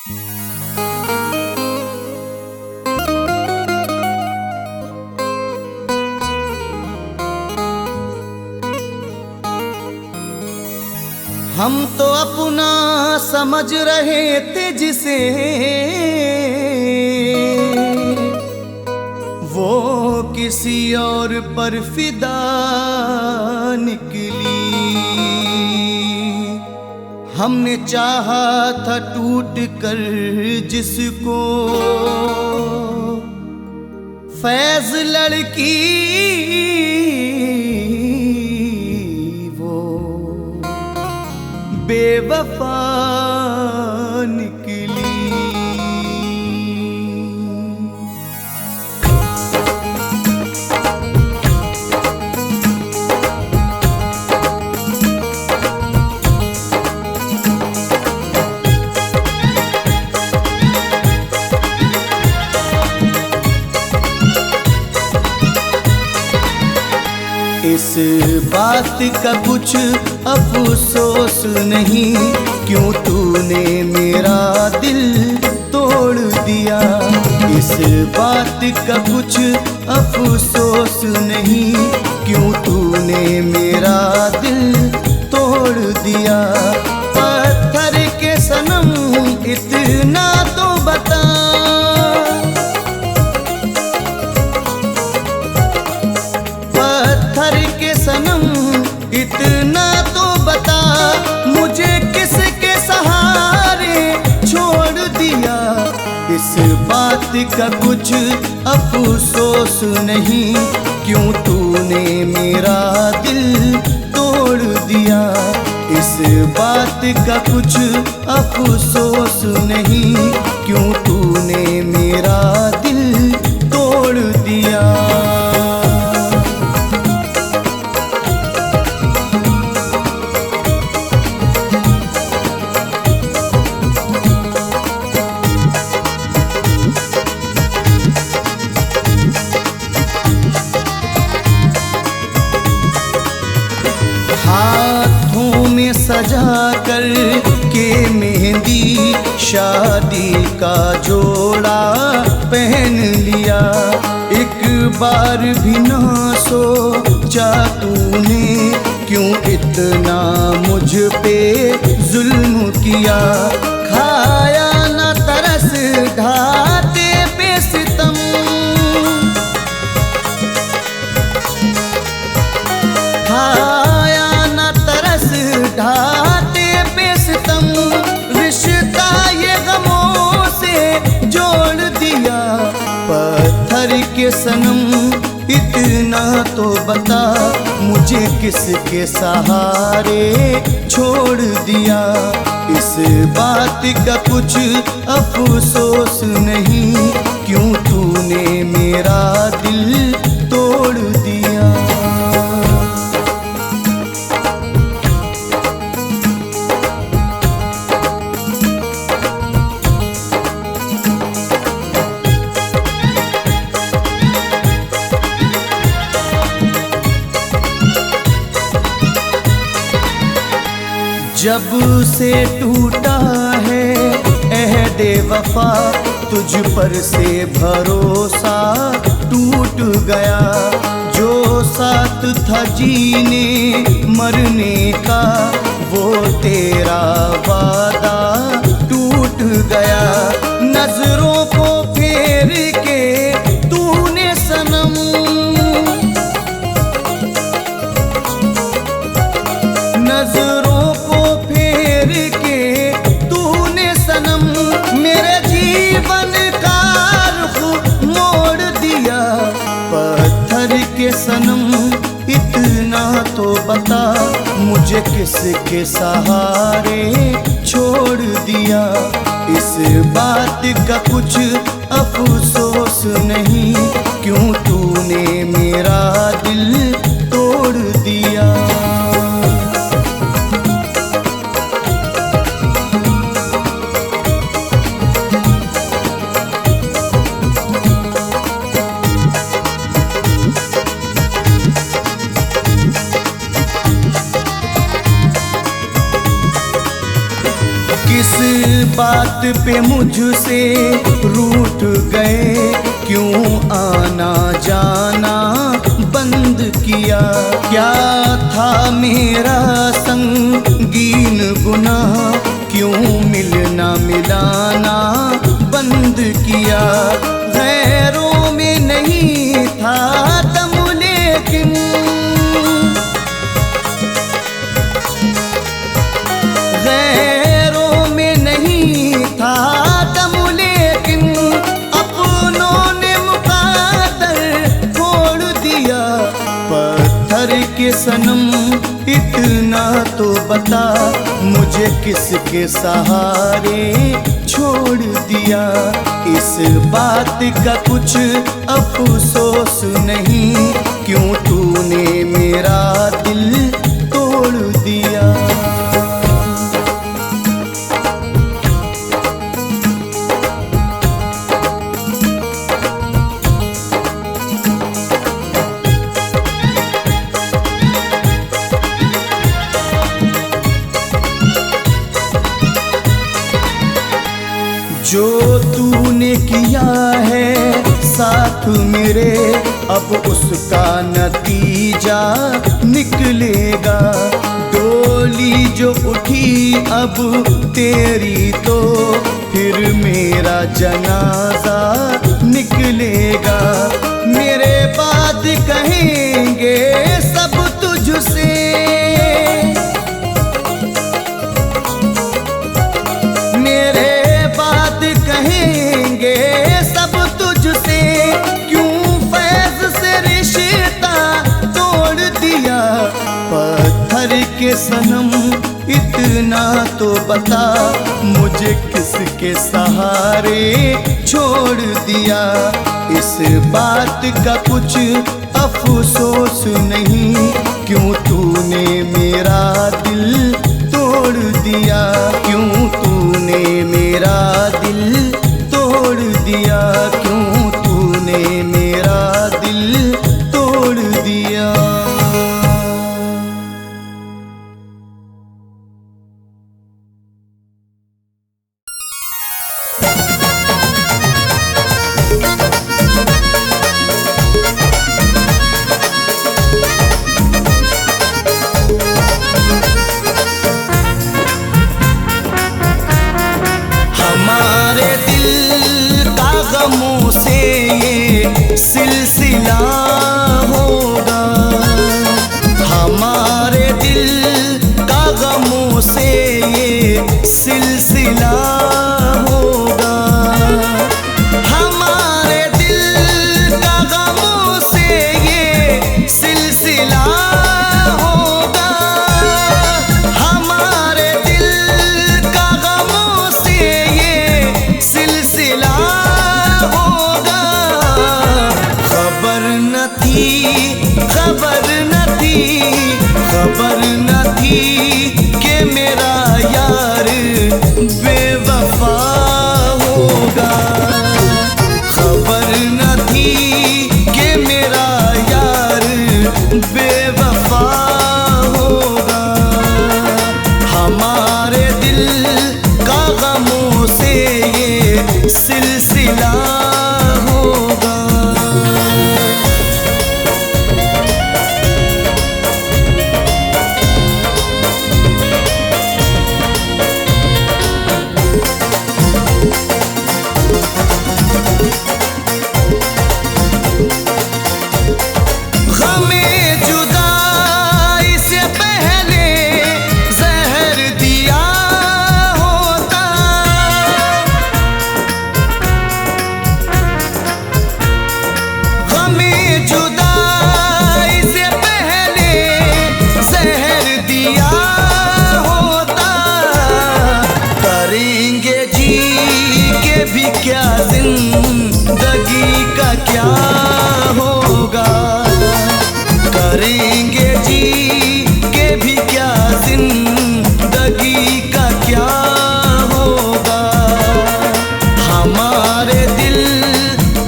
हम तो अपना समझ रहे थे जिसे, वो किसी और पर फिदा निकली। हमने चाहा था टूट कर जिसको, फैज लड़की वो बेवफा निकली। इस बात का कुछ अफसोस नहीं, क्यों तूने मेरा दिल तोड़ दिया। इस बात का कुछ अफसोस नहीं, क्यों तूने मेरा दिल तोड़ दिया। पत्थर के सनम इतना तो बता, सनम इतना तो बता, मुझे किसके सहारे छोड़ दिया। इस बात का कुछ अफसोस नहीं, क्यों तूने मेरा दिल तोड़ दिया। इस बात का कुछ अफसोस नहीं, क्यों तूने मेरा दिल तोड़ दिया। हाथों में सजा कर के मेहंदी, शादी का जोड़ा पहन लिया। एक बार भी ना सोचा तूने, क्यों इतना मुझ पे जुल्म किया। खाया ना तरस ढाते पे सितम, खाया ना तरस ढाते पे सितम। रिश्ता ये गमों से जोड़ दिया। पत्थर के सनम इतना तो बता, मुझे किसके सहारे छोड़ दिया। इस बात का कुछ अफसोस नहीं, क्यों तूने मेरा दिल तोड़ दिया। जब से टूटा है अहदे वफा, तुझ पर से भरोसा टूट गया। जो साथ था जीने मरने का, वो तेरा वादा टूट गया। नजरों को फेर के तूने सनम, नजरों को फेर के तूने सनम मेरे जीवन का रुख मोड़ दिया। पत्थर के सनम इतना तो बता, मुझे किसके सहारे छोड़ दिया। इस बात का कुछ अफसोस नहीं, क्यों तूने मेरा दिल तोड़ दिया। किस बात पे मुझसे रूठ गए, क्यों आना जाना बंद किया। क्या था मेरा संगीन गुनाह, क्यों मिलना मिलाना बंद किया। गैरों में नहीं था दम, लेकिन गैरों में नहीं था दम, लेकिन अपनों ने मुकादर छोड़ दिया। पत्थर के सनम इतना तो बता, मुझे किसके सहारे छोड़ दिया। इस बात का कुछ अफसोस नहीं, क्यों तूने मेरा दिल तोड़ दिया। जो तूने किया है साथ मेरे, अब उसका नतीजा निकलेगा। डोली जो उठी अब तेरी, तो फिर मेरा जनाजा निकलेगा। मेरे बाद कहेंगे सब तुझसे, मेरे बाद कहेंगे सब तुझसे, क्यों फैज से रिश्ता तोड़ दिया। पत्थर के सनम इतना तो बता, मुझे किसके सहारे छोड़ दिया। इस बात का कुछ अफसोस नहीं, क्यों तूने मेरा दिल तोड़ दिया। क्यों तूने मेरा दिल तोड़ दिया, क्यों तूने मेरा दिल तोड़ दिया। गमों से ये सिलसिला होगा, हमारे दिल का गमों से ये सिलसिला होगा। हमारे दिल का गमों से ये सिलसिला होगा, हमारे दिल का गमों से ये सिलसिला होगा। खबर न थी, खबर न थी, खबर न थी कि मेरा यार बेवफा होगा। खबर न थी कि मेरा यार बेवफा होगा। हमारे दिल का गमों से ये सिलसिला होगा। क्या जिंदगी का क्या होगा, करेंगे जी के भी क्या जिंदगी का क्या होगा। हमारे दिल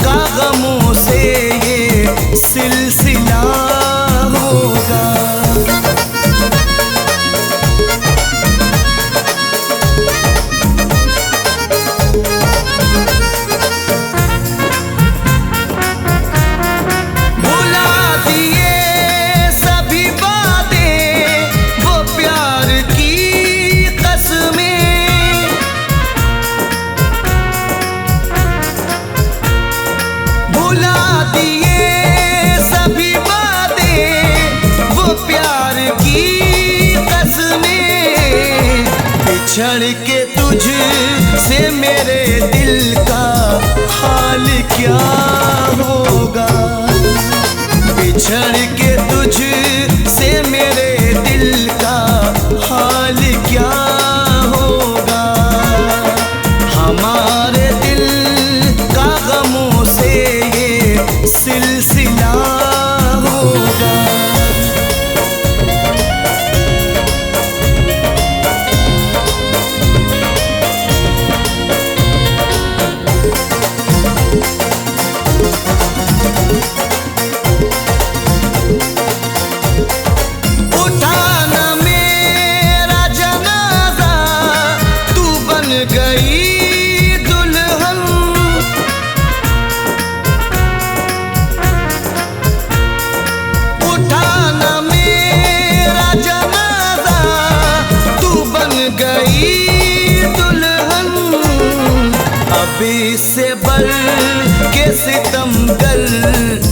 का गमों से ये सिलसिला होगा। बिछड़ के तुझ से मेरे दिल का हाल क्या होगा। बिछड़ के तुझ से मेरे दिल का हाल क्या होगा। हमारे दिल का गमों से ये सिलसिला होगा। अभी से बढ़ के सितम कर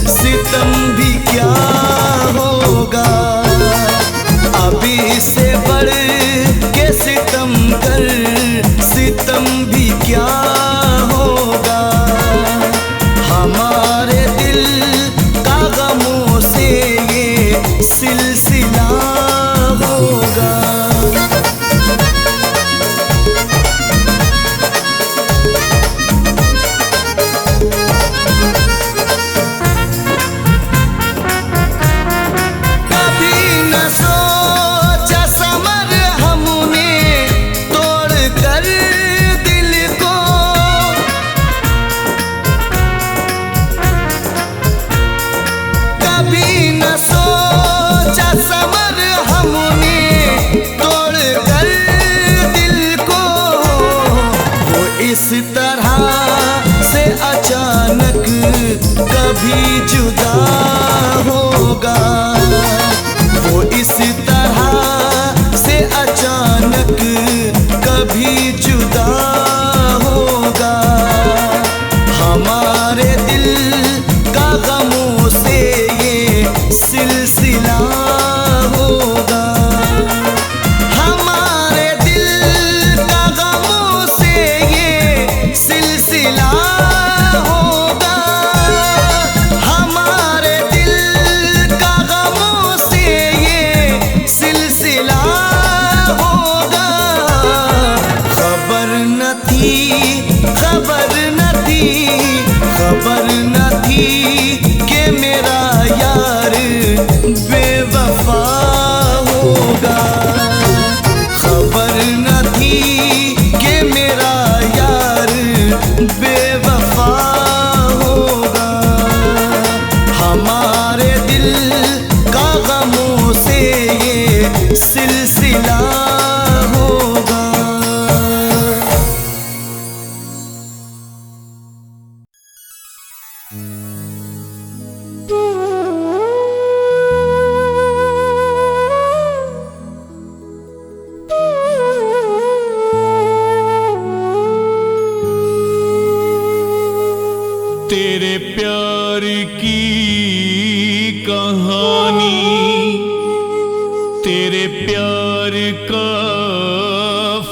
सितम भी क्या होगा। अभी से बढ़ के सितम कर सितम भी क्या होगा। हमारे दिल का गमों से ये सिलसिला होगा। इस तरह से अचानक कभी जुदा होगा। वो इस तरह से अचानक कभी जुदा होगा। हमारे दिल का गमों से ये सिलसिला होगा। हमारे दिल का गमों से ये सिलसिला होगा। हमारे दिल का गमों से ये सिलसिला होगा। खबर न थी, खबर न थी, खबर न थी कि मेरा यार बेवफा होगा। खबर न थी कि मेरा यार बेवफा होगा। हमारे दिल का गमों से ये सिलसिला होगा। तेरे प्यार की कहानी, तेरे प्यार का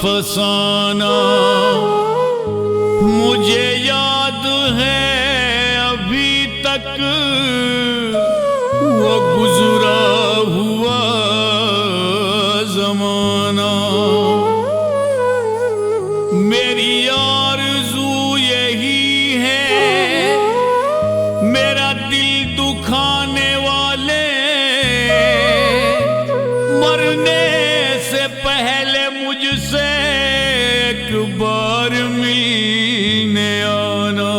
फसाना मुझे याद है अभी तक। वो गुजरा हुआ जमाना। मेरी आरज़ू यही है, मेरा दिल दुखाने वाले मरने से पहले मुझसे एक बार मिलने आना।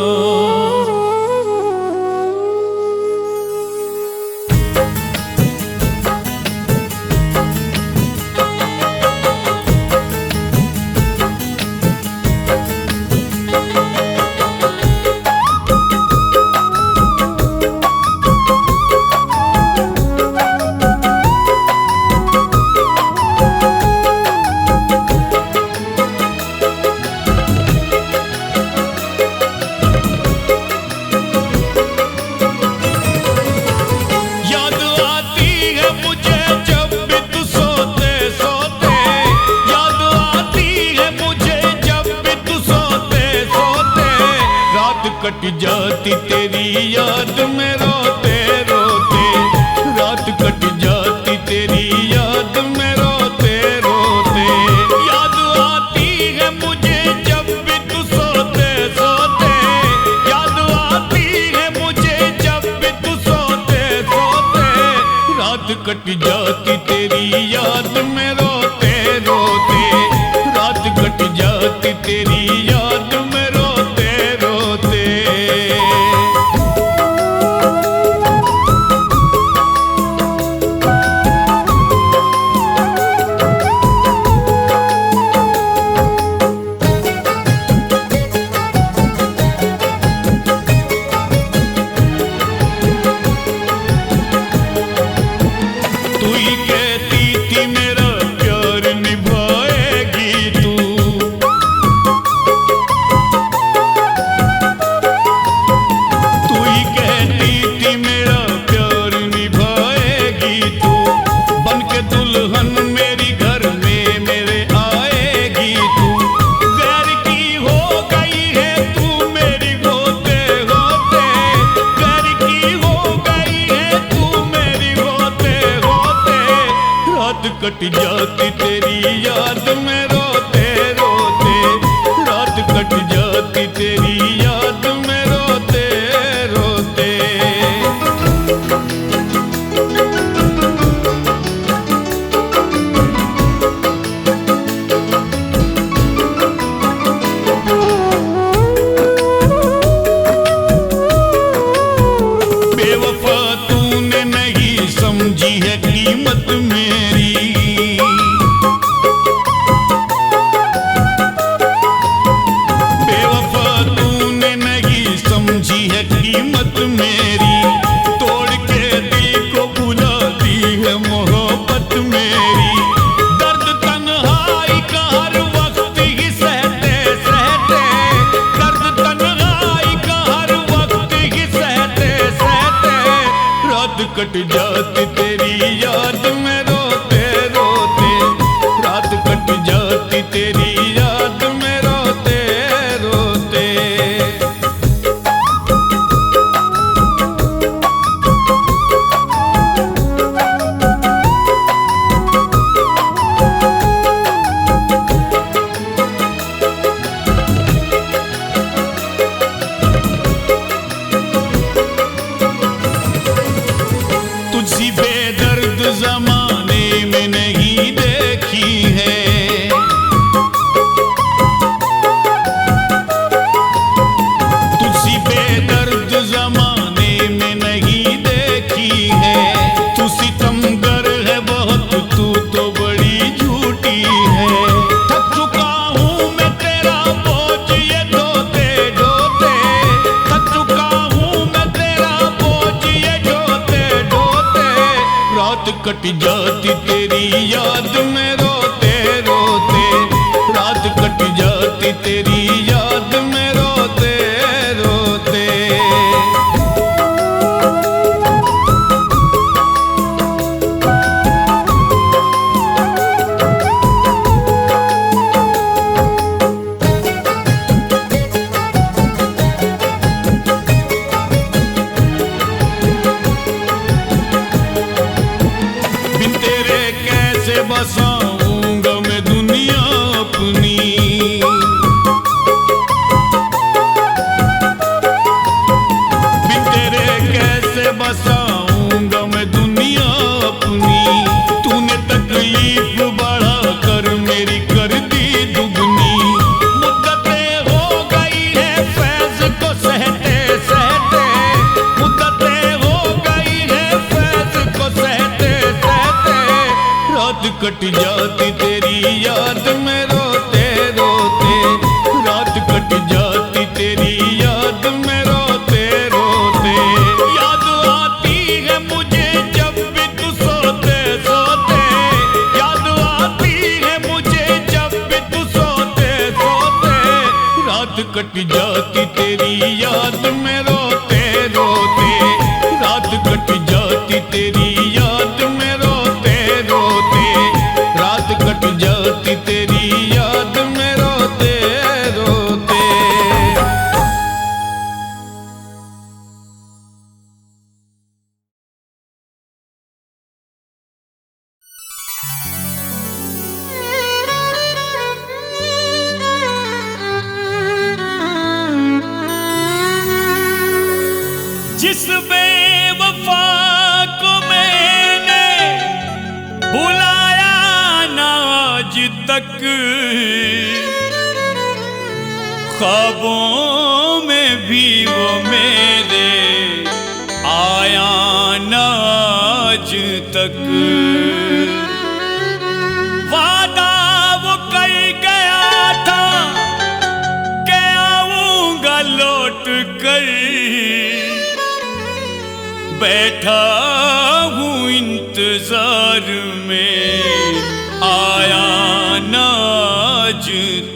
कट जाती तेरी याद में रोते रोते, रात कट जाती तेरी याद में रोते रोते। याद आती है मुझे जब भी तू सोते सोते, याद आती है मुझे जब भी तू सोते सोते। रात कट जाती तेरी याद में रोते रोते, रात कट जाती तेरी याद में रोते रोते। तू ही कहती थी मेरा प्यार निभाएगी तू, तू ही कहती थी मेरा प्यार निभाएगी तू। बन के दुल्हन मेरी घर में मेरे आएगी तू। गैर की हो गई है तू मेरी होते होते, गैर की हो गई है तू मेरी होते होते। रात कट जाती तेरी याद में रोते रोते, रात कट जाती तेरी याद में रोते रोते। बेवफा तूने नहीं समझी है कीमत मेरी, बेवफा तूने नहीं समझी है कीमत मेरी। तोड़ के दिल को भुला दी है मोहब्बत मेरी। दर्द तन्हाई का हर वक्त ही सहते सहते, दर्द तन्हाई का हर वक्त ही सहते सहते। रात कट जाती तेरी याद में रोते रोते, रात कट जाती तेरी याद में रोते रोते। तुझी बेदर्द जमाने में नहीं देखी है, तुझी बेदर्द जमाने में नहीं देखी है। तू सितमगर है बहुत, तू तो बड़ी झूठी है। थक चुका हूँ मैं तेरा बोझ ये ढोते ढोते, थक चुका हूँ मैं तेरा बोझ ये ढोते ढोते। रात कट जाती तेरी याद में रोते रोते, रात कट जाती तेरी याद में रोते रोते। बिन तेरे कैसे बसाऊंगा मैं दुनिया अपनी, बिन तेरे कैसे बसाऊंगा मैं दुनिया अपनी। तूने तकलीफ बढ़ा कर मेरी कर दी दुगनी। मुद्दतें हो गई है फैज को सहते सहते, मुद्दतें हो गई है फैज को सहते सहते। रात कट जाती तेरी याद में रोते रोते, रात कट जाती तेरी याद में रोते रोते। याद आती है मुझे जब भी तू सोते सोते, याद आती है मुझे जब भी तू सोते सोते। रात कट जाती तेरी याद में रोते रोते, रात कट जाती तेरी याद में रोते रोते। रात कट जाती तेरी याद में रोते रोते। जिस बेवफा को मैंने बुलाया ना आज तक, ख्वाबों में भी वो मेरे आया ना आज तक। वादा वो कर गया था कि आऊंगा लौट कर, बैठा हूँ इंतजार में आया ना आज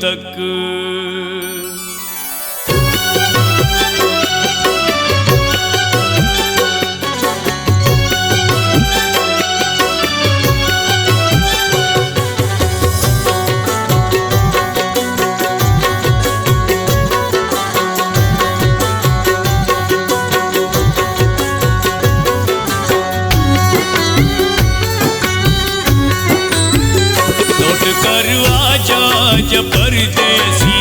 तक। जा परदेसी,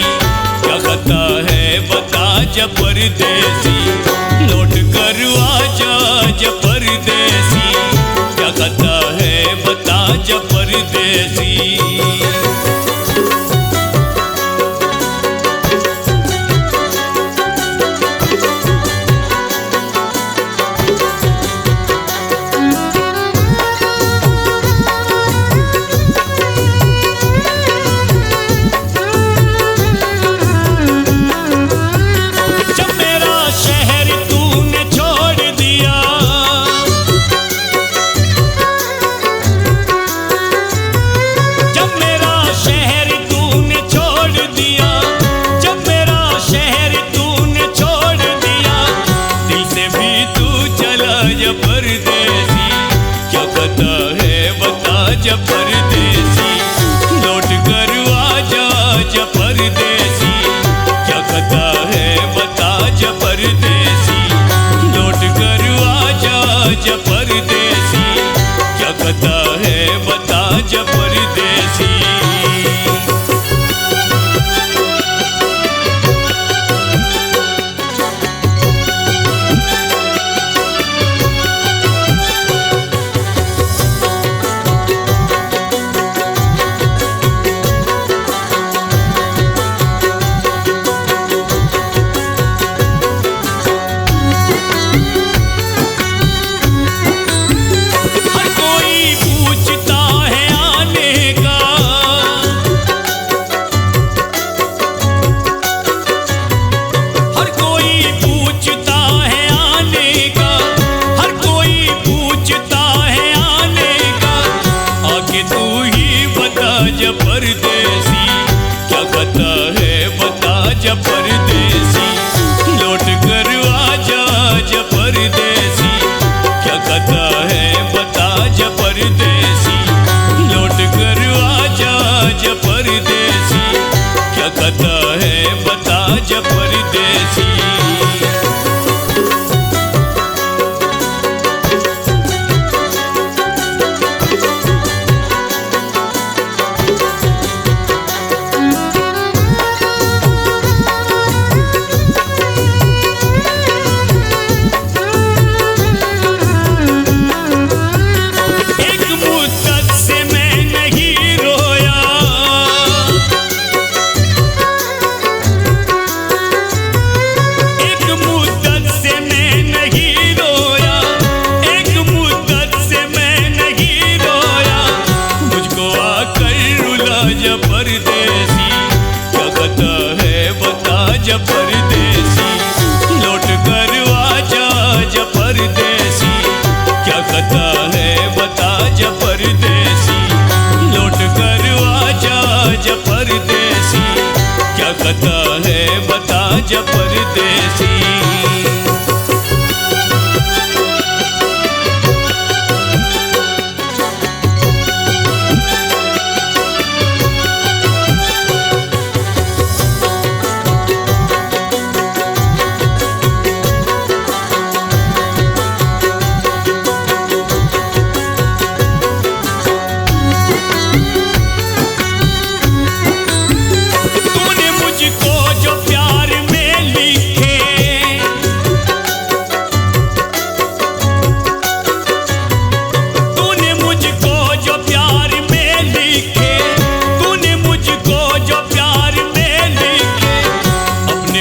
क्या खता है बता जा परदेसी, लौट कर जा परदेसी, क्या खता है बता जा परदेसी। जा परदेसी, लौट कर जा परदेसी, क्या खता है बता जा परदेसी, लौट कर जा परदेसी, क्या खता है बता जा परदेसी। परदेसी, क्या खता है बता जा परदेसी, लौट कर जा परदेसी, क्या खता है बता जा परदेसी, लौट कर जा परदेसी, क्या खता है बता जा परदेसी। परदेसी, क्या खता है बता जा परदेसी, लौट कर जा परदेसी, क्या खता है बता जा परदेसी, लौट कर जा परदेसी, क्या खता है बता जा परदेसी।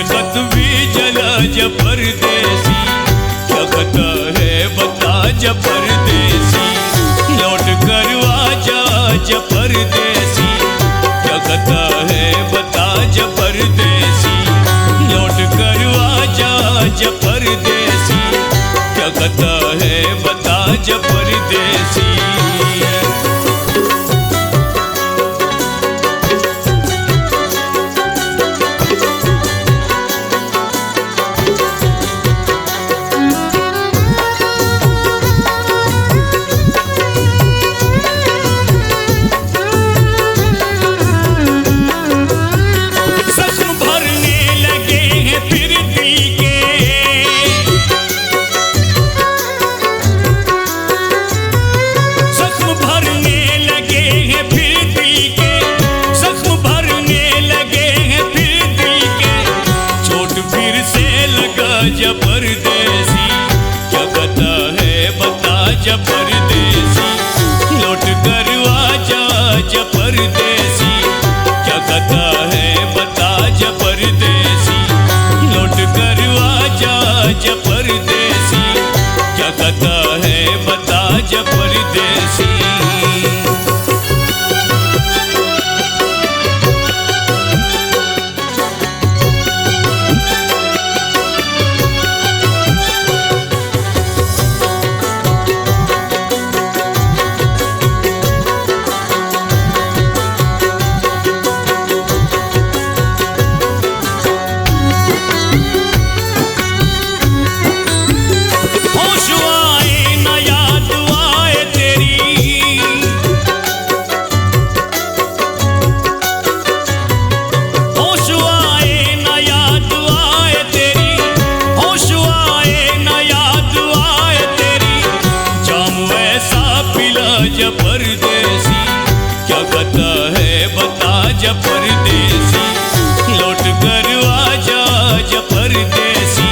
खत भी जला जा परदेसी, क्या खता है बता जा परदेसी, लौट कर आजा जा परदेसी, क्या खता है बता जा परदेसी, लौट कर आजा जा परदेसी, क्या खता है बता जा परदेसी। जा परदेसी, क्या पता है बता जा परदेसी, लौट कर आजा जा परदेसी, क्या पता है बता जा परदेसी, लौट कर आजा जा परदेसी, क्या पता है बता जा परदेसी। जा परदेसी, क्या पता है बता जा परदेसी, लौट कर आजा जा परदेसी,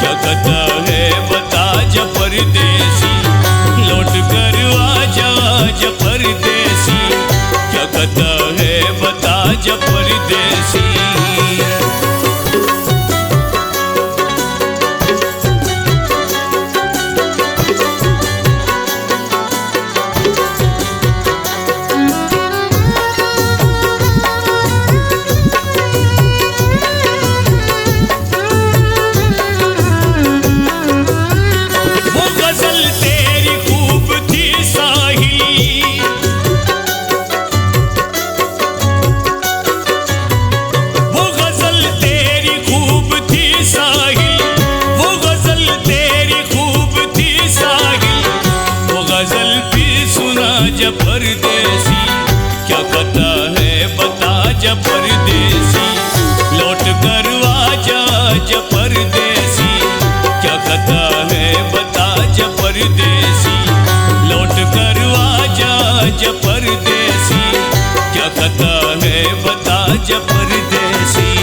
क्या पता है बता जा परदेसी, लौट कर आजा जा परदेसी, क्या पता है बता जा परदेसी। जा परदेसी, क्या पता है बता जा परदेसी, लौट कर आजा जा परदेसी, क्या पता है बता जा परदेसी, लौट कर आजा जा परदेसी, क्या पता है बता जा परदेसी।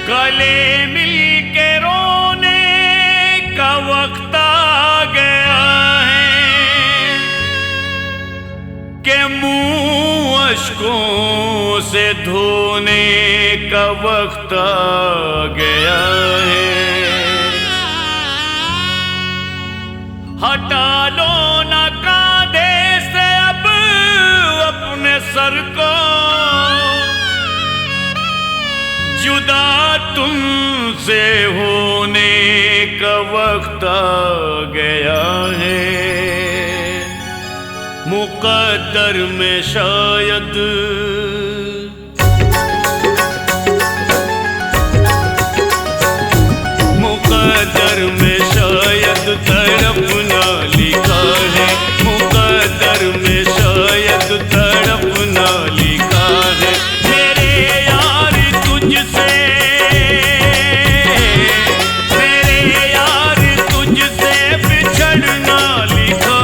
गले मिल के रोने का वक्त आ गया है कि मुंह अश्कों से धोने का वक्त आ गया है। हटा लो ना कांधे से अब अपने सर को, जुदा तुमसे होने का वक्त आ गया है। मुक़द्दर में शायद मुक़द्दर में शायद तड़पना लिखा है। मुक़द्दर में शायद तड़पना लिखा है। मेरे यार तुझसे बिछड़ना लिखा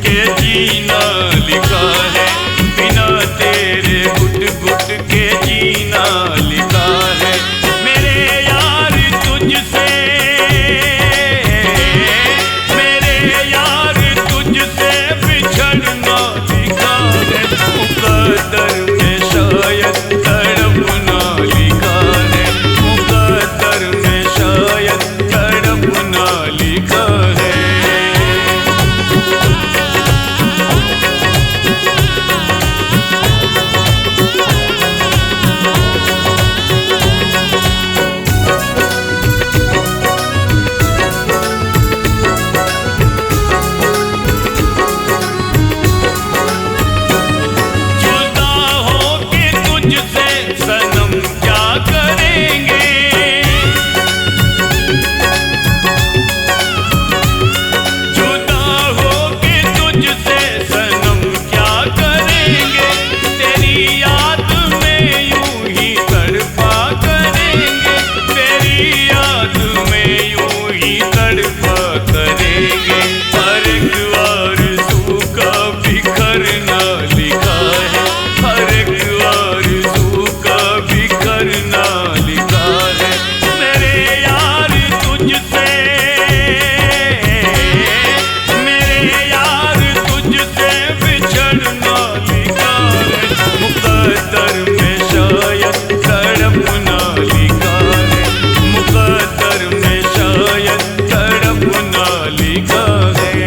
के जीना लिखा है, बिना तेरे घुट घुट के जीना लिखा है। मेरे यार तुझसे, मेरे यार तुझसे बिछड़ना लिखा है, मुकद्दर में शायद तड़पना लिखा है, मुकद्दर में शायद तड़पना लिखा है। जुदा होके तुझसे सनम क्या करेंगे, जुदा होके तुझसे सनम क्या करेंगे, तेरी याद में यूं ही तड़पा करेंगे, तेरी याद में यूं ही तड़पा करेंगे। हर एक आरज़ू का बिखरना लिखा है, हर एक आरज़ू का बिखरना लिखा है। मेरे यार तुझसे, मेरे यार तुझसे बिछड़ना लिखा है, मुकद्दर में शायद तड़पना लिखा है, मुकद्दर में शायद तड़पना लिखा है।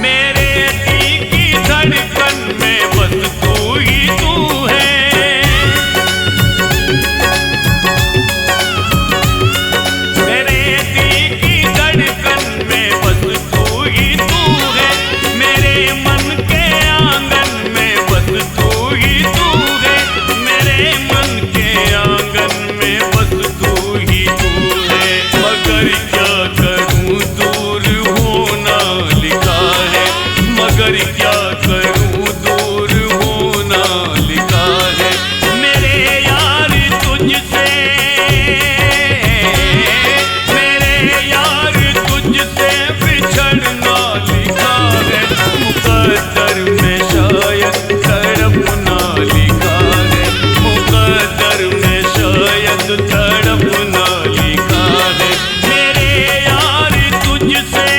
मेरे दिल की धड़कन में बस तू ही तू है, मेरे दिल की धड़कन में बस तू ही तू है, मेरे मन के आंगन में बस तू ही तू है, मेरे मन के आंगन में बस तू ही तू है। मगर क्या करूं दूर होना लिखा है, मगर क्या करूं दूर होना लिखा है। मेरे यार तुझसे, मेरे यार तुझसे बिछड़ना लिखा है, मुकद्दर में शायद तड़पना लिखा है, मुकद्दर में शायद तड़पना लिखा है। मेरे यार तुझसे,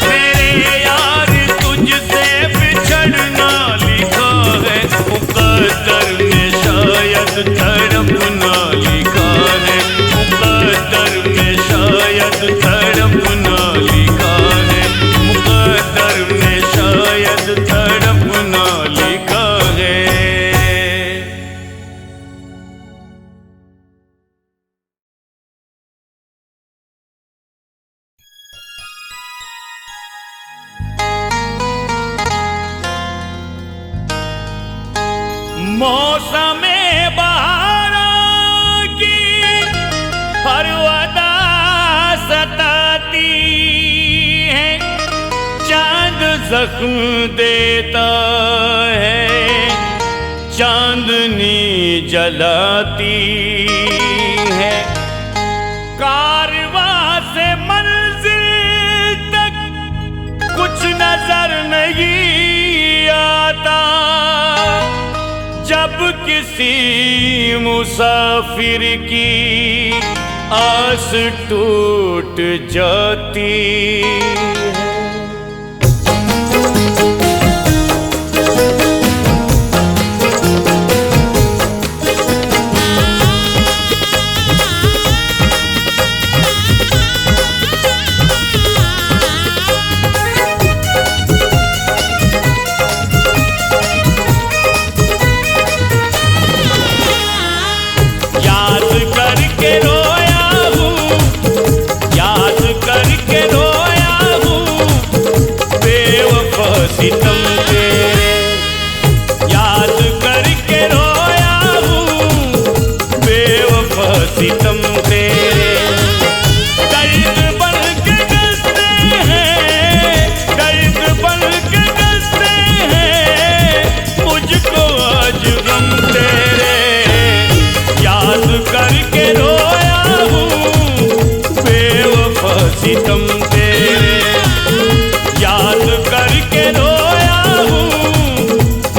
मेरे यार तुझसे बिछड़ना लिखा है, मुकद्दर में शायद तड़पना लिखा है, मुकद्दर में शायद तड़पना लिखा है, मुकद्दर में शायद तड़पना लिखा है। मौसमे बहारों की हर अदा सताती है, चांद जख्म देता है, चांदनी जलाती है। कारवां से मंजिल तक कुछ नजर नहीं आता, जब किसी मुसाफिर की आस टूट जाती है। याद करके रोया हूँ, याद करके रोया हूँ, सितम तेरे, याद करके रोया हूँ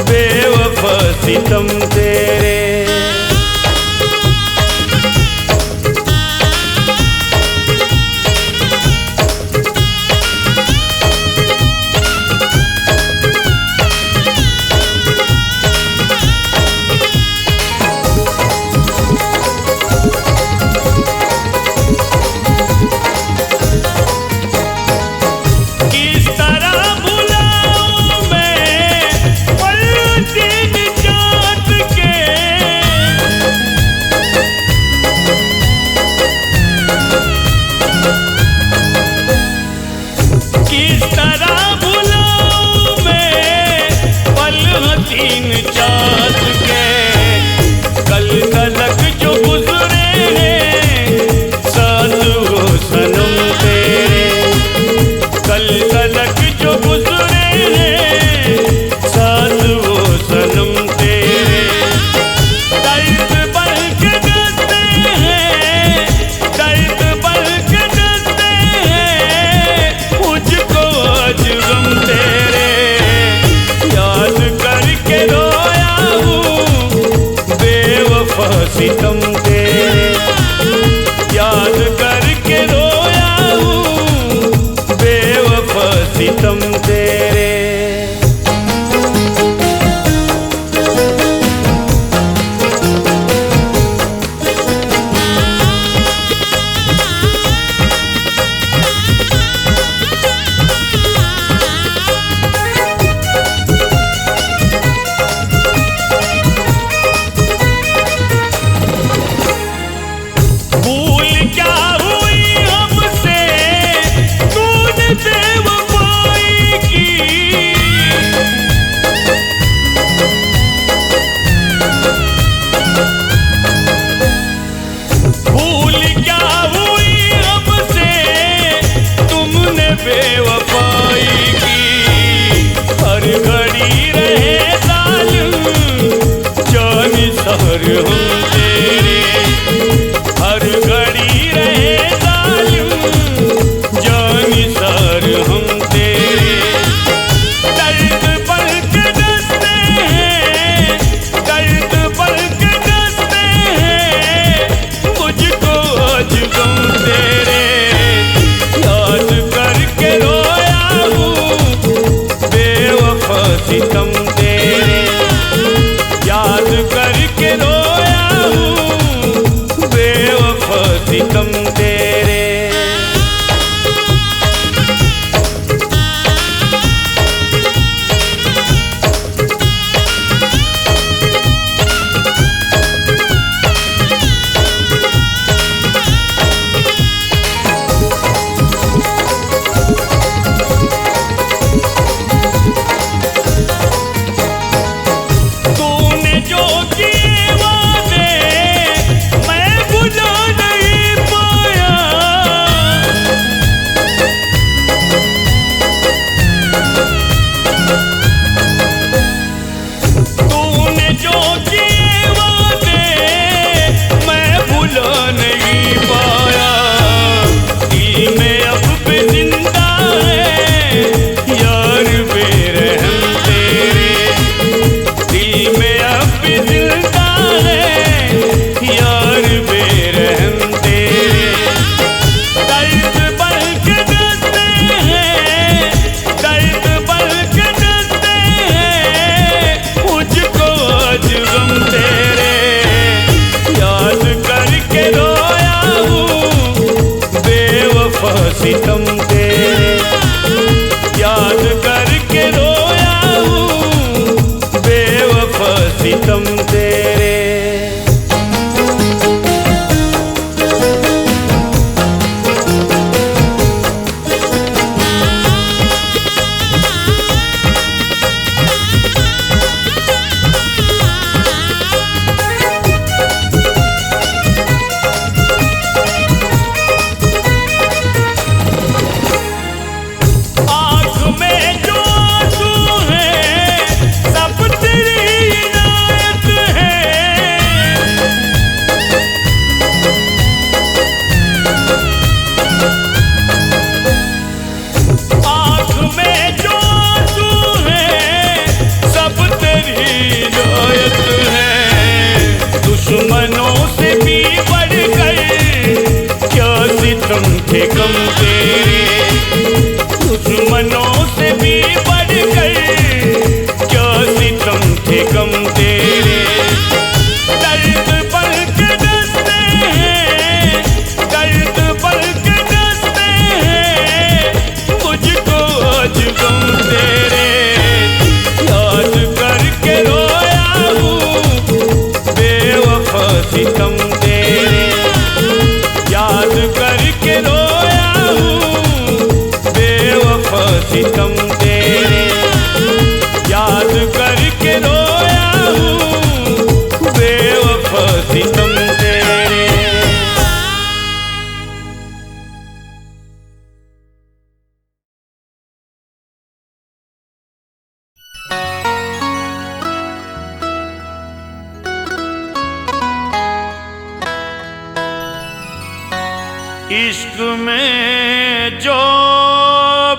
बेवफा सितम तेरे। सितम तेरे, याद करके रोया हूँ बेवफा सितम तेरे। बेवफाई की हर घड़ी रहे जालिम जानी सहर हम तेरे, हर घड़ी रहे जालिम जानी सहर हम तेरे। दर्द पल के दस्ते हैं, दर्द पल के दस्ते हैं, मुझको आज गम तेरे, याद करके रोया हूँ बेवफा सितम तेरे, याद करके रोया हूँ बेवफा सितम तेरे। सितम तेरे, याद करके रोया हूँ बेवफा सितम तेरे। में जो तू है सब तेरी इनायत सितम थे गम तेरे, दुश्मनों से भी बढ़कर क्या सितम थे गम तेरे। दर्द पल के दस्ते हैं, दर्द पल के दस्ते हैं, मुझको आज गम तेरे। याद करके रोया हूँ बेवफा सितम तेरे, याद करके रोया हूँ बेवफा सितम तेरे, याद करके रोया हूँ बेवफा सितम तेरे। इश्क में जो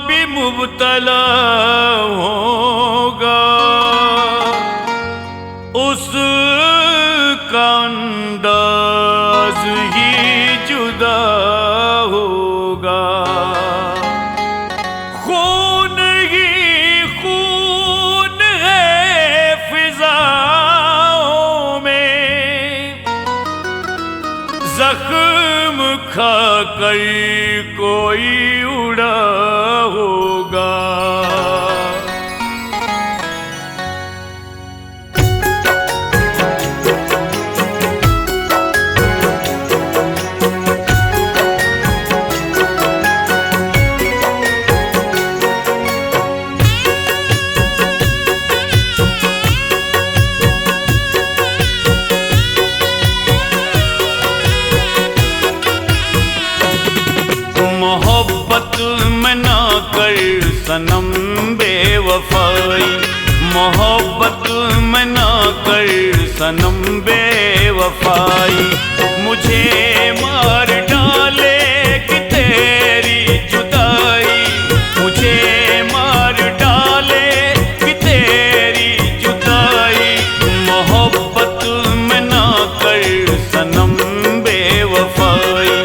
भी मुब्तला होगा उसका अंदाज ही जुदा होगा। खून ही खून है फिजाओं में, जख्म खाकर कोई उड़ा होगा। मोहब्बत में ना कर सनम बेवफाई, मोहब्बत में ना कर सनम बेवफाई। मुझे मार डालेगी तेरी जुदाई, मुझे मार डालेगी तेरी जुदाई। मोहब्बत में ना कर सनम बेवफाई,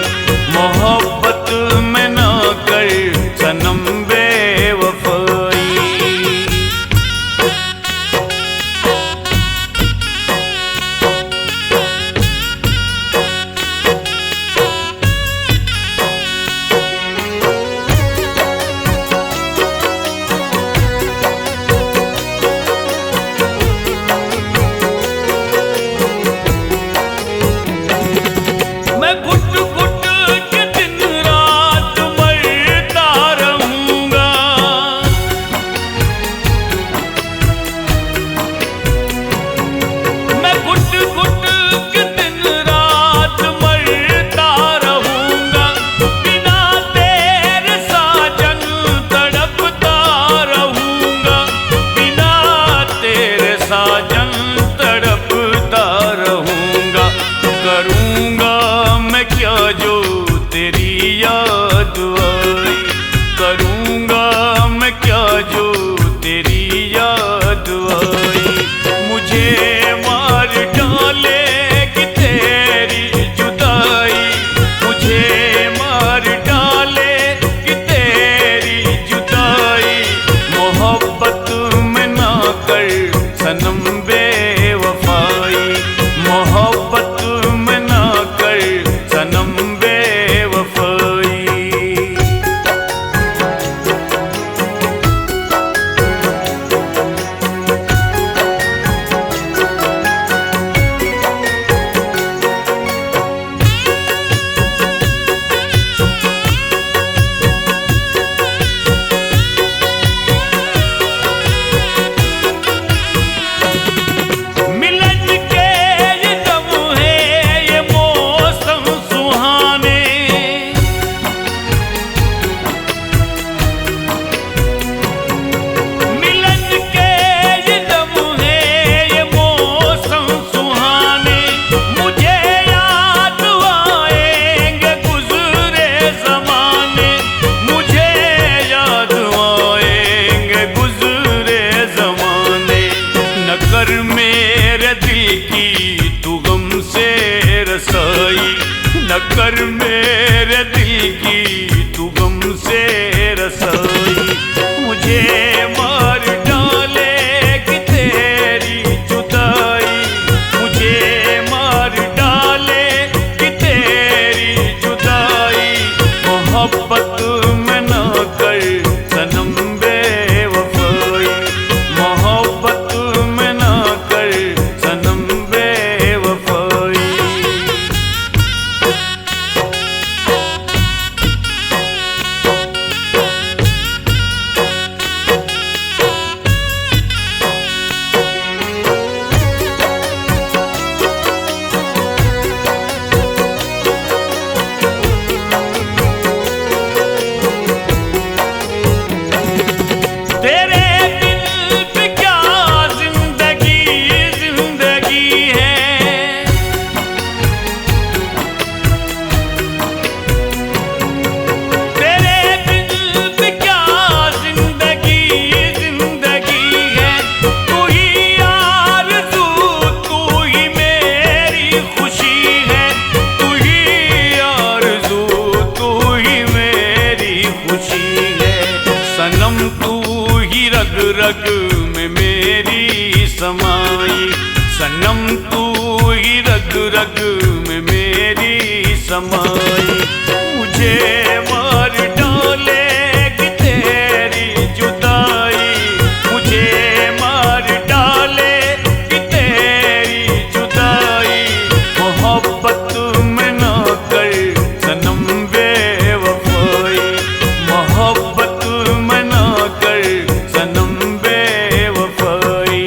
मोहब्बत में ना कर सनम बेवफाई। मैं घुट घुट के दिन रात मरता रहूंगा, मैं घुट घुट के दिन रात मरता रहूंगा। बिना तेरे साजन तड़पता रहूंगा, बिना तेरे साजन तड़पता रहूंगा। करूंगा मैं क्या जो तेरी याद आई, करूंगा मैं क्या जो तेरी याद आई। मुझे मार डालेगी तेरी जुदाई, मुझे मार डालेगी तेरी जुदाई। मोहब्बत में ना कर सनम बेवफाई, मोहब्बत में ना कर सनम बेवफाई। मिलन के ये दम है, ये मौसम सुहाने, मिलन के ये दम है, ये मौसम सुहाने। मुझे याद आएंगे गुजरे जमाने, मुझे याद आएंगे गुजरे जमाने। न कर मेरे दिल की तू गम से रसाई, न कर मेरे दिल रग में मेरी समाई, सनम तू ही रग रग में मेरी समाई। मुझे मार डालेगी तेरी जुदाई, मुझे मार डालेगी तेरी जुदाई। मोहब्बत में ना कर सनम बेवफाई, मोहब्बत में ना कर सनम बेवफाई।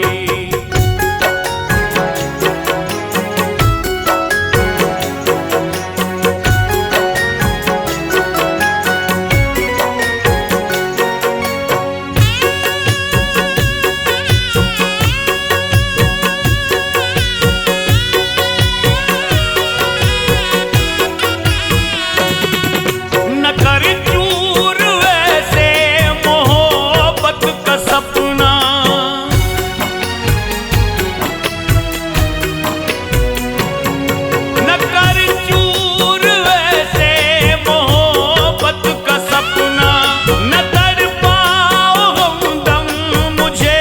न कर चूर वैसे मोहब्बत का सपना, न कर चूर वैसे मोहब्बत का सपना। न कर पाओ हमदम मुझे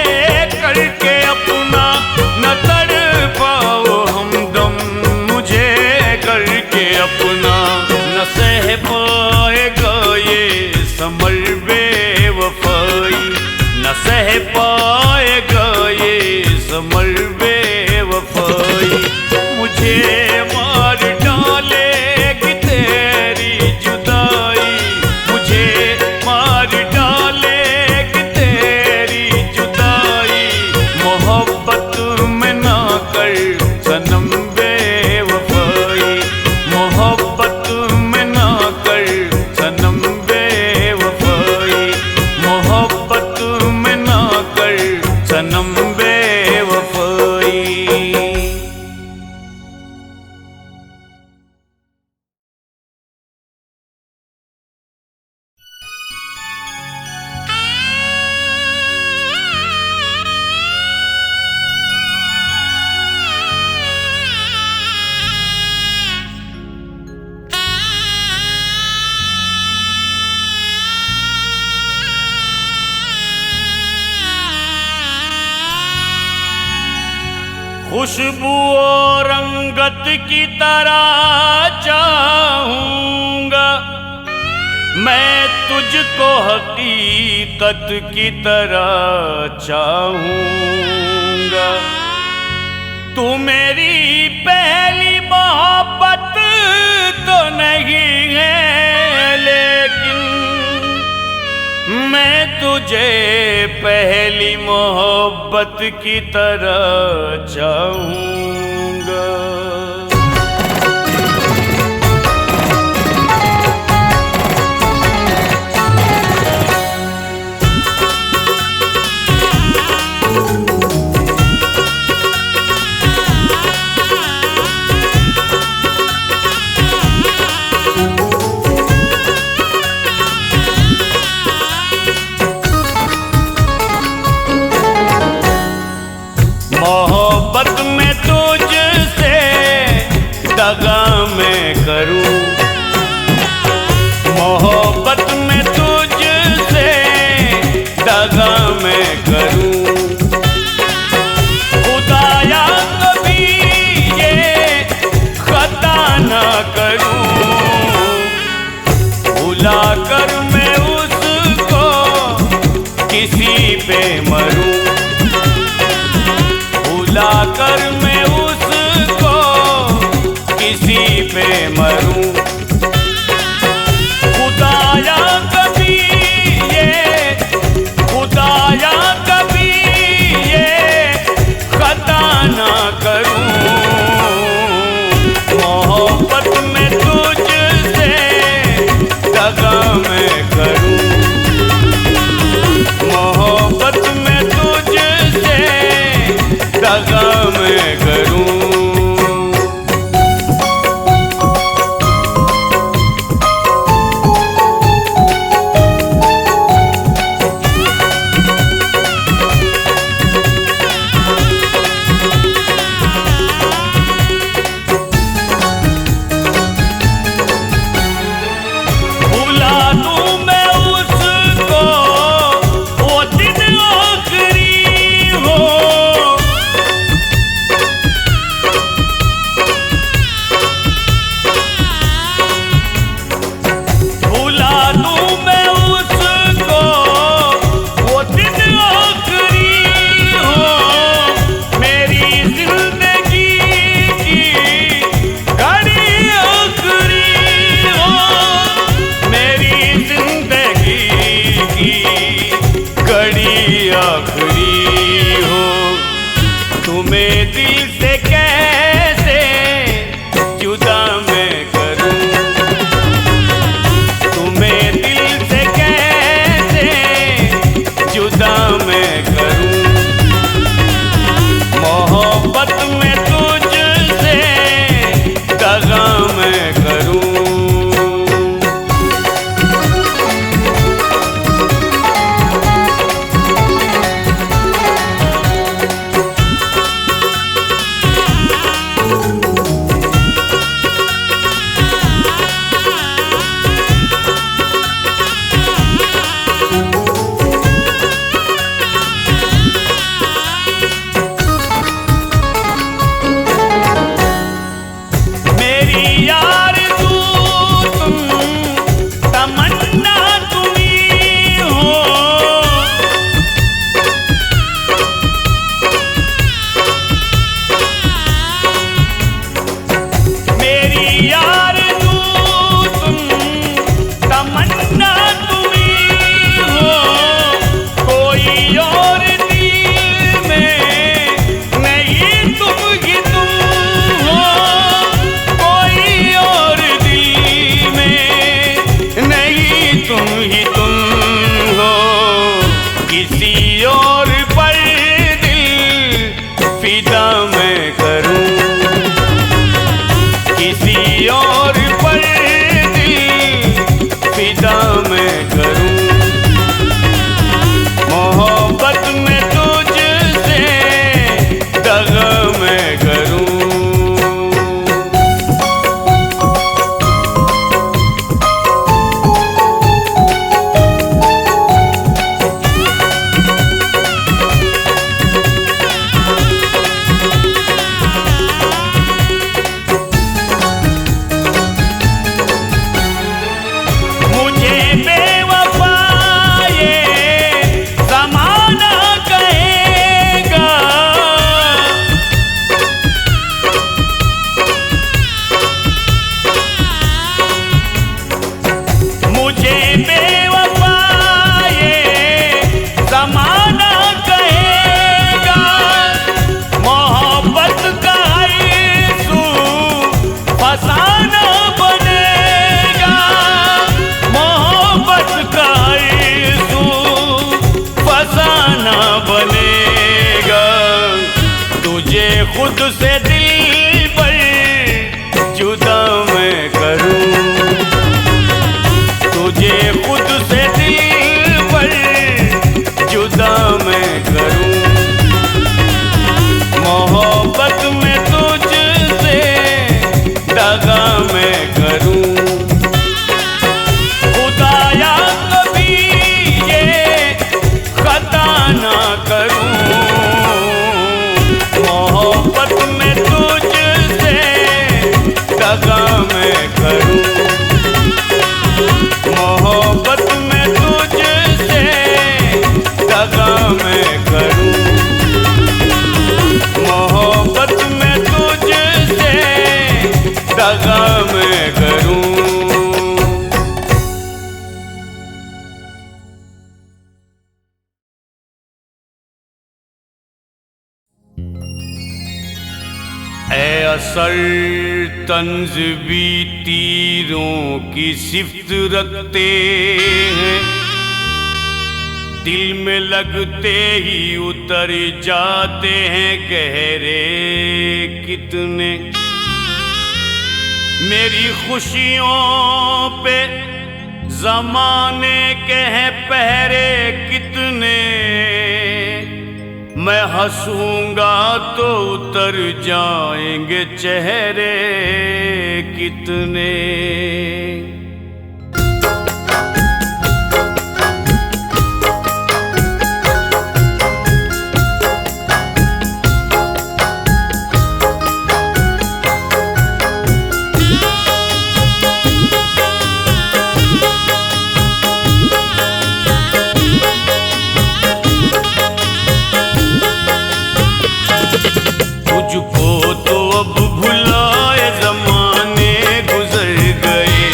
करके अपना, न कर पाओ हमदम मुझे करके अपना। न सह पाएगा ये समर बेवफाई, न सह पाएगा ये समर बेवफाई। मुझे मार डालेगी तेरी जुदाई, मुझे मार डालेगी तेरी जुदाई। मोहब्बत में ना कर सनम बेवफाई, मोहब्बत में ना कर सनम बेवफाई, मोहब्बत में ना कर सनम बेवफाई। खुशबू और रंगत की तरह चाहूंगा मैं तुझको, हकीकत की तरह चाहूंगा। तू मेरी पहली मोहब्बत तो नहीं है, लेकिन मैं तुझे पहली मोहब्बत की तरह चाहूंगा। मोहब्बत में तुझसे दगा मैं करूं, मोहब्बत में तुझसे दगा मैं करूं। खुदाया कभी ये खता ना करूं, भुला कर मैं उसको किसी पे मरूं, भुला कर मैं उसको किसी पे मरूं। खुदाया कभी ये, खुदाया कभी ये खता ना करूं। मोहब्बत में तुझसे दगा मैं करूं, मोहब्बत में तुझसे दगा मैं करूं। भुला दूं तुम हो। किसी और पर दिल फिदा मैं करूं, किसी और पर दिल फिदा मैं करूं। मोहब्बत में तुझसे दगा मैं करूं। खुद से दिल पर जुदा मैं करूं, तुझे खुद से दिल पर जुदा मैं करूं। मोहब्बत में तुझसे दगा मैं करूं। खुदाया कभी ये खता ना करूं। मोहब्बत में तुझसे दगा मैं करूं। मोहब्बत में तुझसे दगा मैं करूं। मोहब्बत में तुझसे दगा मैं करूं। ऐ असल तंज भी तीरों की सिफ्त रखते हैं, दिल में लगते ही उतर जाते हैं गहरे कितने। मेरी खुशियों पे ज़माने के हैं पहरे कितने। मैं हंसूंगा तो उतर जाएंगे चेहरे कितने। तुझको तो अब भुलाए ज़माने गुजर गए,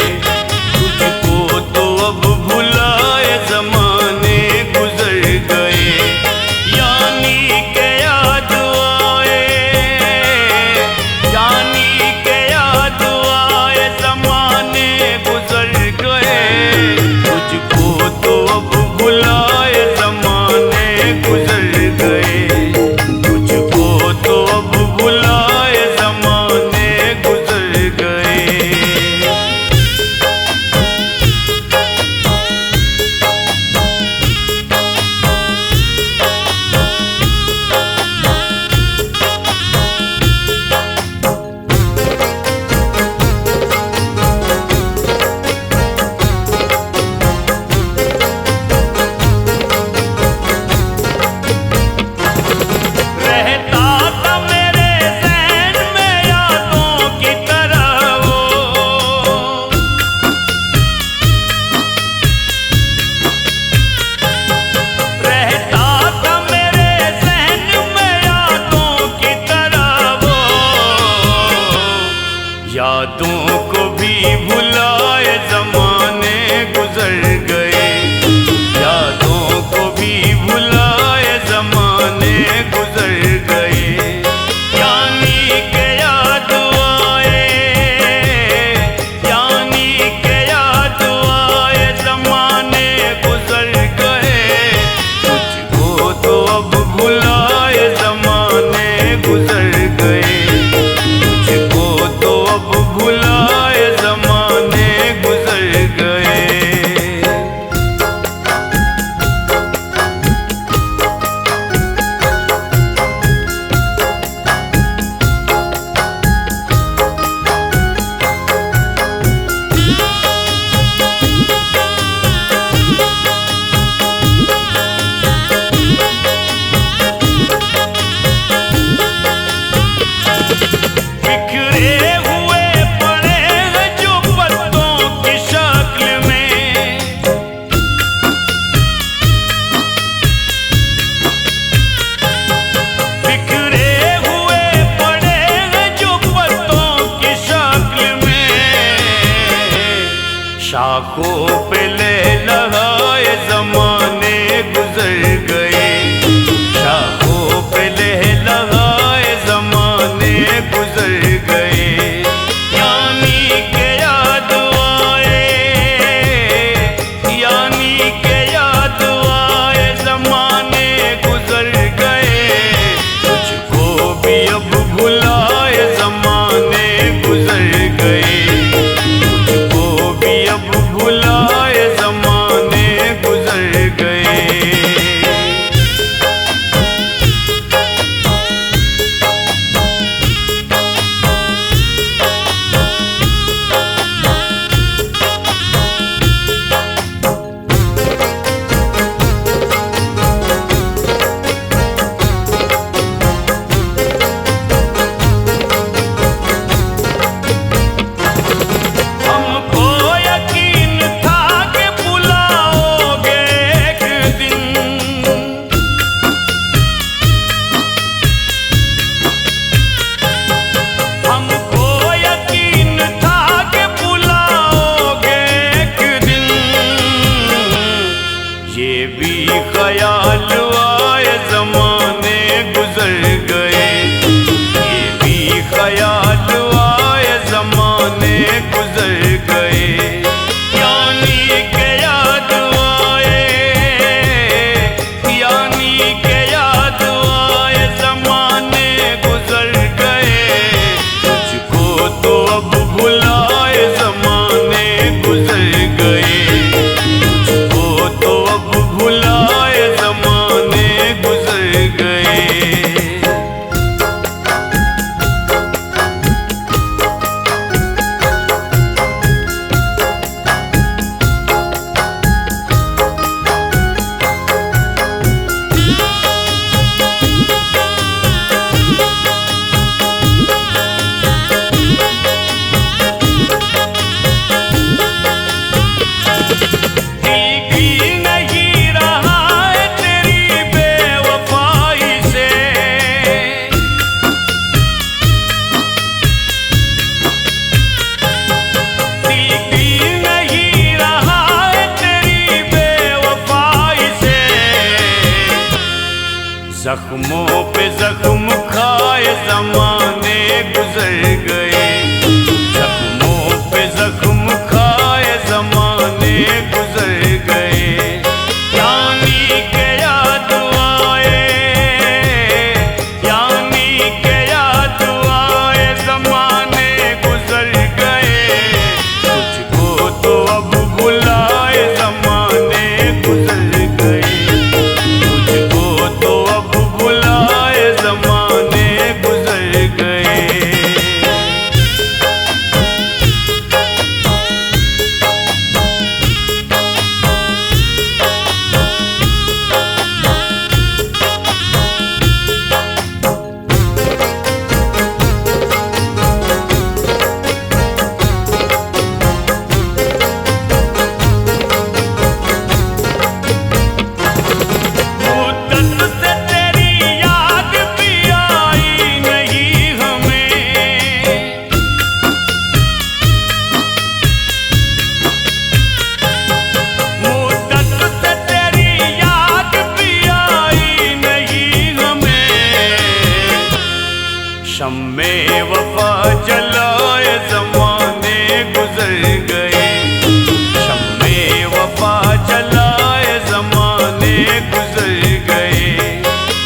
बेवफा चलाए जमाने गुजर गए,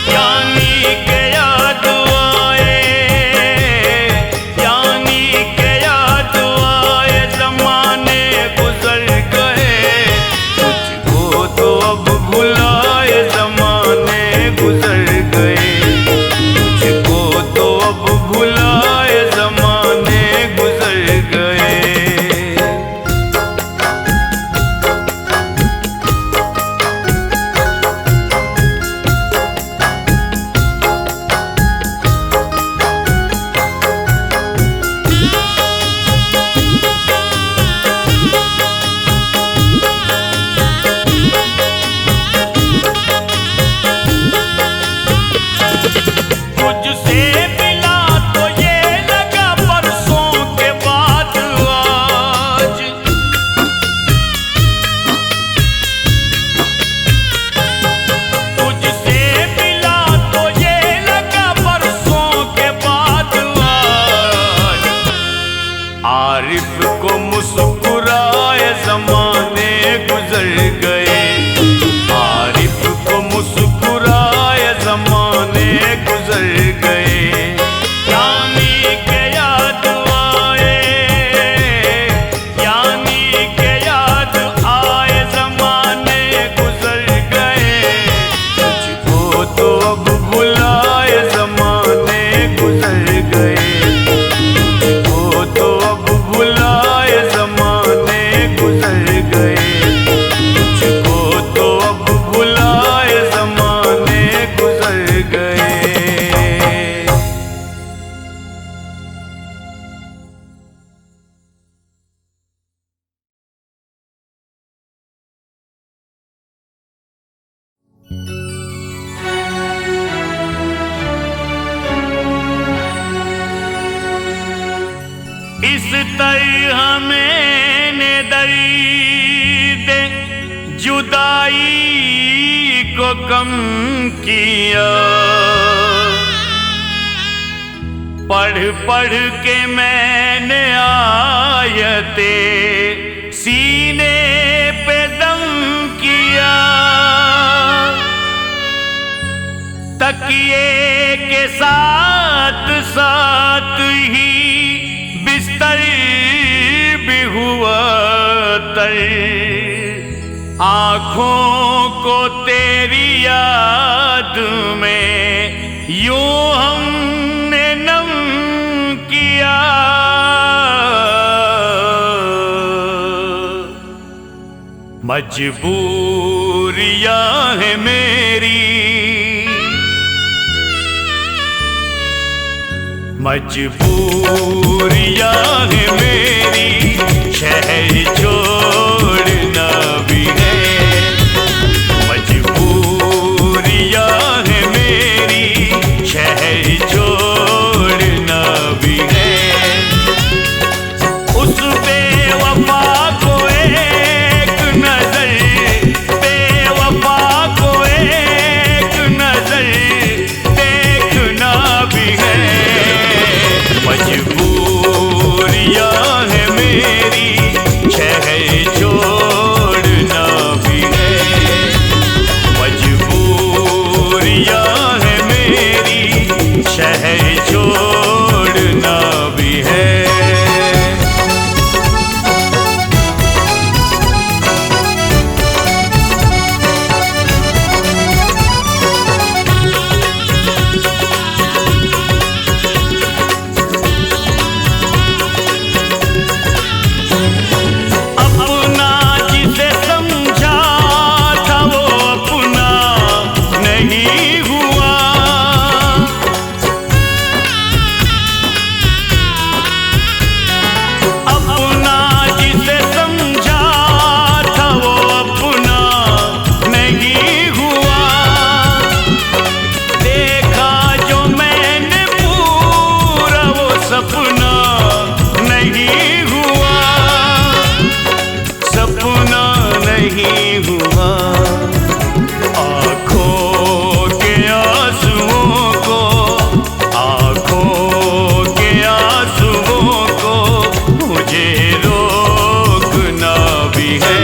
यानी के याद आए, यानी के याद आए जमाने गुजर गए। तुझको तो अब भुलाए जमाने गुजर गए, तुझको तो अब भुलाए जमाने गुजर गए। तुझसे मिला तो ये लगा परसों के बाद आज, तुझसे मिला तो ये लगा परसों के बाद आज। आरिफ को मुस्कुराए जमाने गुजर गए, आरिफ को मुस्कुराए जमाने गुजर गए। यानी के याद आए, यानी के याद आए जमाने गुजर गए। तुझको तो अब भुलाए जमाने गुजर गए, तुझको तो अब भुलाए जमाने गुजर गए, तुझको तो अब भुलाए जमाने गुजर गए। इस तरह मैंने दर्द जुदाई को कम किया, पढ़ पढ़ के मैंने आयते सीने पे दम किया। तकिए के साथ साथ ही बिस्तर भी हुआ तर, आँखों को तेरी याद में यूं हमने नम किया। मजबूरियां है मेरी, मजबूरियां है मेरी, शहर छोड़ना भी है। मजबूरियां है मेरी, शहर छोड़ना भी है। उस बेवफा को एक नजर, बेवफा को एक नजर देखना भी है। मजबूरियां है मेरी, शहर छोड़ना भी है। मजबूरियां है मेरी, शहर छोड़ना भी है। अपना जिसे समझा था वो अपना नहीं हुआ, अपना जिसे समझा था वो अपना नहीं हुआ। देखा जो मैंने पूरा वो सपना नहीं हुआ, सपना नहीं हुआ। आँखों के आंसुओं को, आँखों के आंसुओं को मुझे रोकना भी है।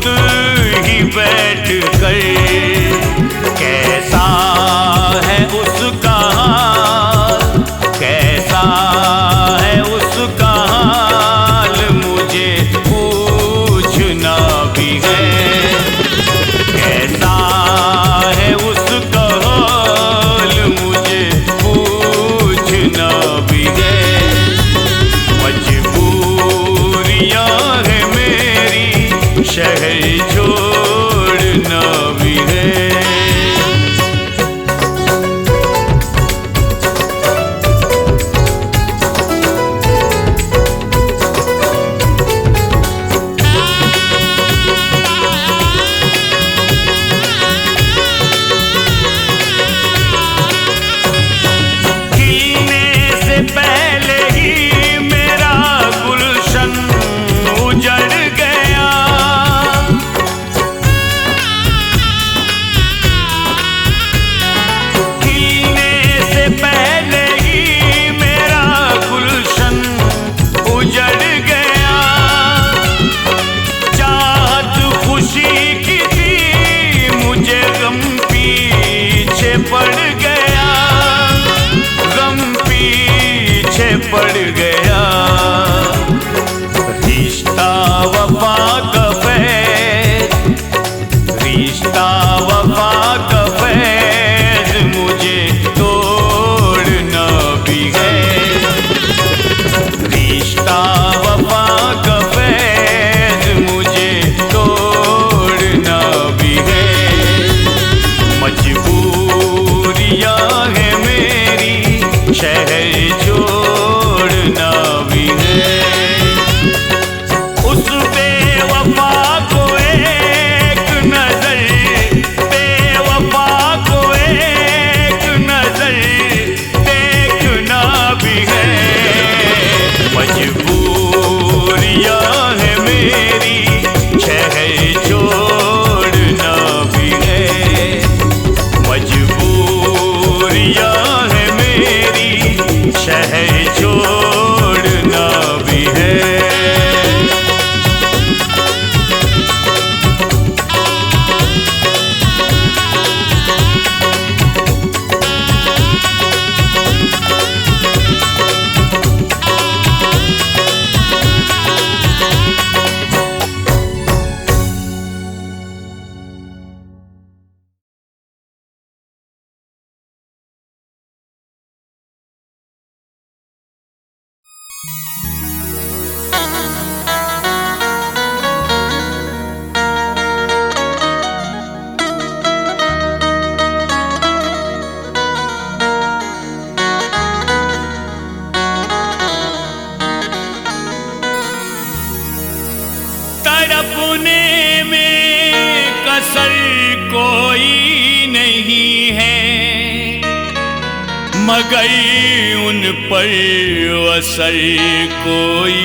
खुद ही बैठ कर, कैसा है उसका हाल, कैसा है उसका हाल मुझे पूछना भी है। कैसा है उसका हाल मुझे पूछना भी है। मजबूरियां है मेरी शहर छोड़ना भी है। पड़ गया रिश्ता वफा का फैज़, रिश्ता वफा का फैज़ मुझे तोड़ना भी है। रिश्ता वफा का फैज़ मुझे तोड़ना भी है। मजबूरियां है मेरी शहर छोड़ना भी है। उस बेवफा को एक नजर, बेवफा को एक नजर देखना भी है। मजबूरियां है मेरी शहर छोड़ना भी है। मजबूरियां है मेरी शहर छोड़ना भी है। तड़पने में कसर कोई नहीं है, मगर उन पर असर कोई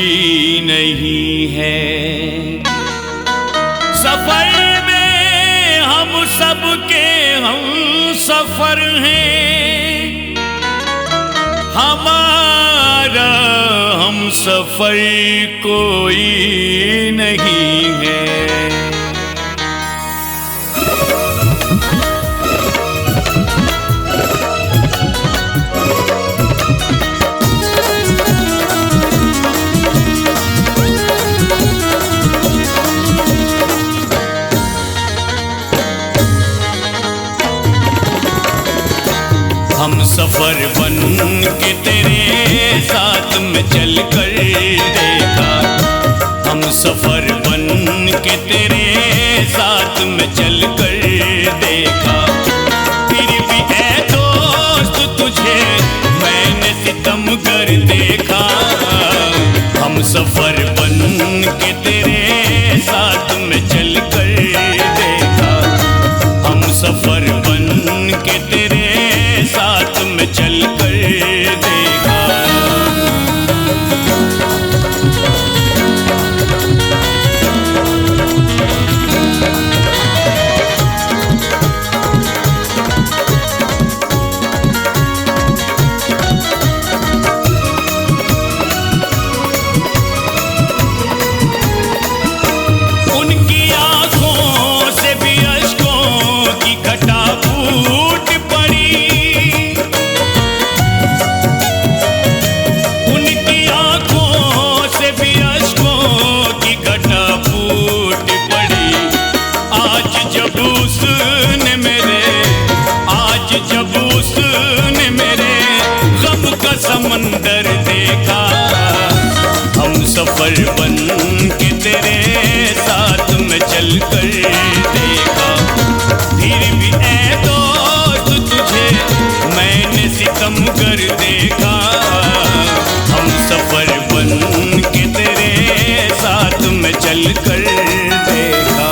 नहीं है। सफर में हम सबके हम सफर हैं, हमारा हम सफर कोई नहीं है। हम सफर बन के तेरे साथ में चल कर देखा, हम सफर बन के तेरे साथ में चल कर देखा। फिर भी ऐ दोस्त तुझे मैंने सितम कर देखा। हम सफर बन के तेरे साथ में चल कर देखा, हम सफर बन के तेरे साथ में चल कर देखा। सफर बन के तेरे साथ में चल कर देखा, फिर भी ऐ दोस्त तुझे मैंने सितम कर देखा। हम सफर बन के तेरे साथ में चल कर देखा।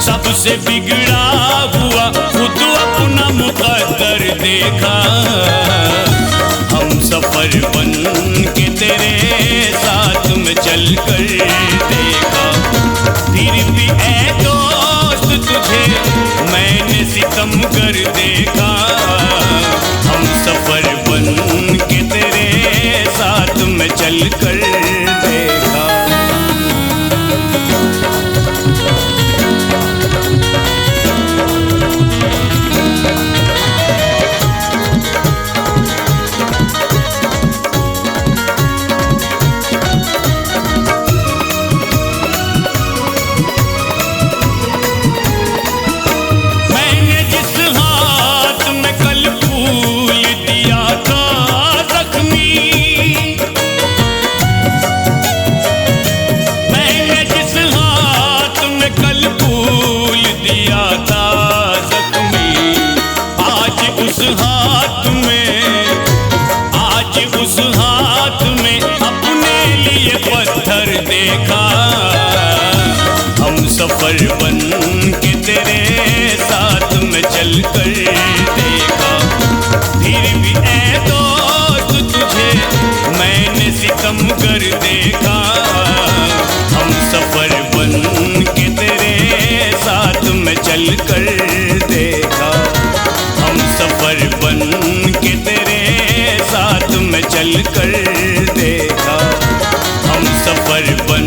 सबसे बिगड़ा हुआ खुद अपना मुकद्दर देखा। हम सफर बन के तेरे साथ में चल कर देखा, फिर भी ऐ दोस्त तुझे मैंने सितम कर देखा। हम सफर बन के तेरे साथ में चल कर देखा। उस हाथ में अपने लिए पत्थर देखा। हम सफर बन के तेरे साथ में चल कर देखा, फिर भी ऐ दोस्त तुझे मैंने सितम कर देखा। हम सफर बन के तेरे साथ में चल कर देखा। हम सफर बन के तेरे साथ में चल कर देखा। हम सफर बन